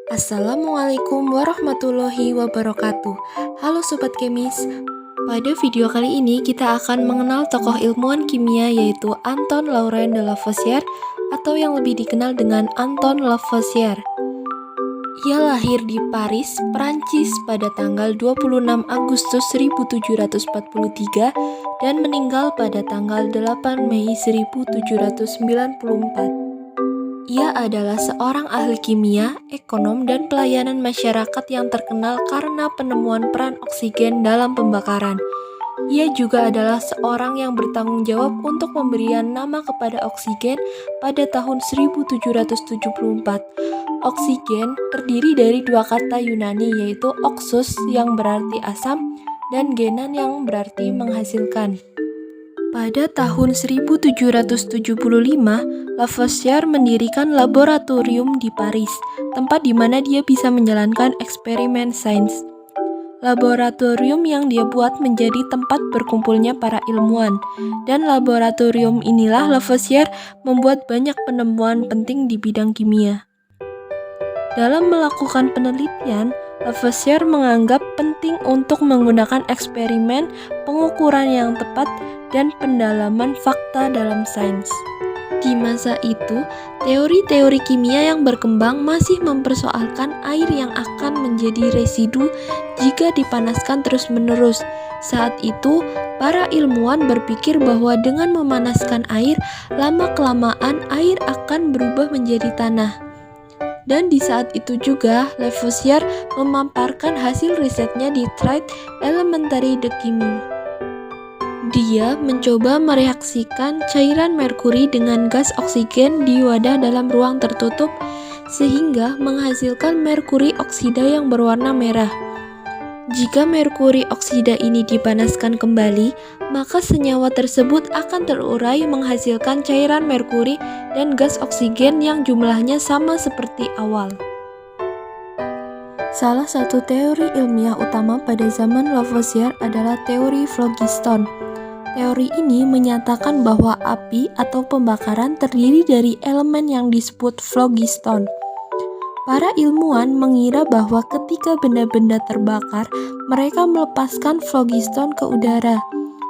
Assalamualaikum warahmatullahi wabarakatuh. Halo Sobat Kemis. Pada video kali ini kita akan mengenal tokoh ilmuwan kimia yaitu Anton Laurent de Lavoisier atau yang lebih dikenal dengan Anton Lavoisier. Ia lahir di Paris, Prancis pada tanggal 26 Agustus 1743 dan meninggal pada tanggal 8 Mei 1794. Ia adalah seorang ahli kimia, ekonom, dan pelayanan masyarakat yang terkenal karena penemuan peran oksigen dalam pembakaran. Ia juga adalah seorang yang bertanggung jawab untuk pemberian nama kepada oksigen pada tahun 1774. Oksigen terdiri dari dua kata Yunani yaitu oxus yang berarti asam dan genan yang berarti menghasilkan. Pada tahun 1775, Lavoisier mendirikan laboratorium di Paris, tempat di mana dia bisa menjalankan eksperimen sains. Laboratorium yang dia buat menjadi tempat berkumpulnya para ilmuwan, dan laboratorium inilah Lavoisier membuat banyak penemuan penting di bidang kimia. Dalam melakukan penelitian, Lavoisier menganggap penting untuk menggunakan eksperimen, pengukuran yang tepat, dan pendalaman fakta dalam sains. Di masa itu, teori-teori kimia yang berkembang masih mempersoalkan air yang akan menjadi residu jika dipanaskan terus-menerus. Saat itu, para ilmuwan berpikir bahwa dengan memanaskan air, lama-kelamaan air akan berubah menjadi tanah. Dan di saat itu juga, Lavoisier memaparkan hasil risetnya di Traité élémentaire de chimie. Dia mencoba mereaksikan cairan merkuri dengan gas oksigen di wadah dalam ruang tertutup sehingga menghasilkan merkuri oksida yang berwarna merah. Jika merkuri oksida ini dipanaskan kembali, maka senyawa tersebut akan terurai menghasilkan cairan merkuri dan gas oksigen yang jumlahnya sama seperti awal. Salah satu teori ilmiah utama pada zaman Lavoisier adalah teori phlogiston. Teori ini menyatakan bahwa api atau pembakaran terdiri dari elemen yang disebut phlogiston. Para ilmuwan mengira bahwa ketika benda-benda terbakar, mereka melepaskan phlogiston ke udara.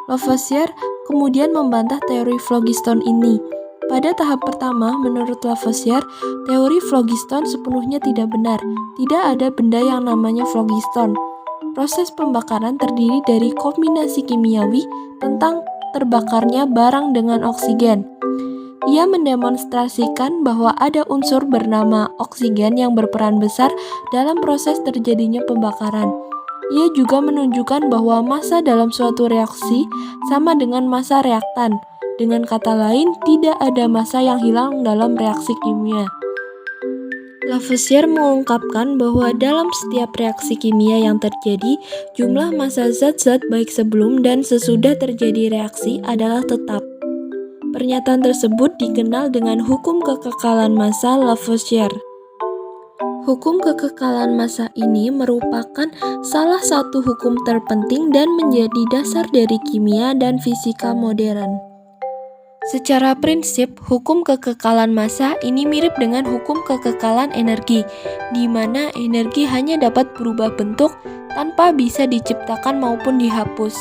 Lavoisier kemudian membantah teori phlogiston ini. Pada tahap pertama, menurut Lavoisier, teori phlogiston sepenuhnya tidak benar. Tidak ada benda yang namanya phlogiston. Proses pembakaran terdiri dari kombinasi kimiawi tentang terbakarnya barang dengan oksigen. Ia mendemonstrasikan bahwa ada unsur bernama oksigen yang berperan besar dalam proses terjadinya pembakaran. Ia juga menunjukkan bahwa massa dalam suatu reaksi sama dengan massa reaktan. Dengan kata lain, tidak ada massa yang hilang dalam reaksi kimia. Lavoisier mengungkapkan bahwa dalam setiap reaksi kimia yang terjadi, jumlah massa zat-zat baik sebelum dan sesudah terjadi reaksi adalah tetap. Pernyataan tersebut dikenal dengan hukum kekekalan massa Lavoisier. Hukum kekekalan massa ini merupakan salah satu hukum terpenting dan menjadi dasar dari kimia dan fisika modern. Secara prinsip, hukum kekekalan massa ini mirip dengan hukum kekekalan energi, di mana energi hanya dapat berubah bentuk tanpa bisa diciptakan maupun dihapus.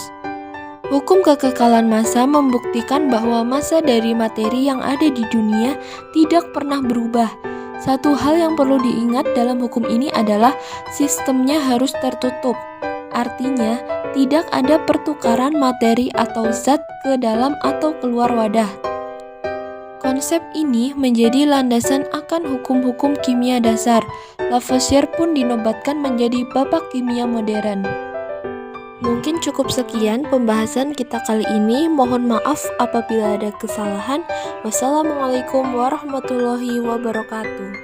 Hukum kekekalan massa membuktikan bahwa massa dari materi yang ada di dunia tidak pernah berubah. Satu hal yang perlu diingat dalam hukum ini adalah sistemnya harus tertutup. Artinya, tidak ada pertukaran materi atau zat ke dalam atau keluar wadah. Konsep ini menjadi landasan akan hukum-hukum kimia dasar. Lavoisier pun dinobatkan menjadi bapak kimia modern. Mungkin cukup sekian pembahasan kita kali ini. Mohon maaf apabila ada kesalahan. Wassalamualaikum warahmatullahi wabarakatuh.